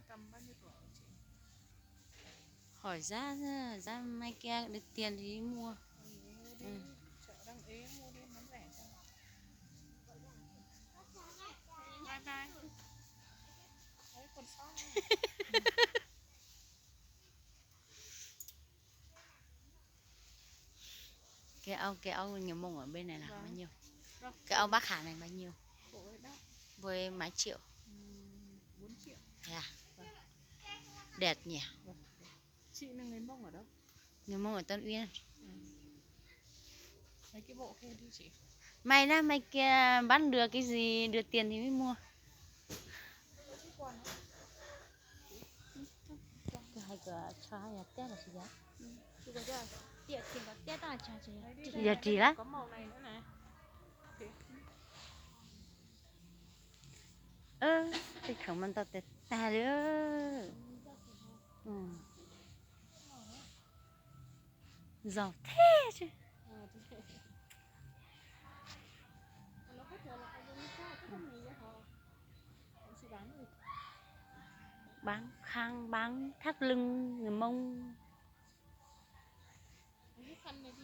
tầm bao nhiêu tuổi hả chị? Hỏi giá giá mai kia được tiền thì mua. Đi Ừ. chợ đang ế mua đi bán rẻ cho. Bye bye. Đấy còn sót nữa. Cái áo người Mông ở bên này là bao Vâng. nhiêu? Vâng. Cái áo Bắc Hà này bao nhiêu? Bộ ấy đắt. Với mấy triệu? 4 triệu. Thế à? Vâng. Đẹp nhỉ? Vâng. Chị là người Mông ở đâu? Người Mông ở Tân Uyên. Mấy cái bộ kia đi chị. Mày đó, mày kia bán được cái gì, được tiền thì mới mua. Chứ còn nữa. Cái hai cái cho hai là tét là gì đó. Chứ có giờ tiện tiền có tét là chả chế. Giờ chỉ lá. Có màu này nữa này. Thì không mình tao tét ta nữa. Giàu thế chứ. Nó hết rồi là ai mua sao chứ không mình hả? Chị bán gì? Bán khang, bán thắt lưng người Mông. Cái khăn này đi.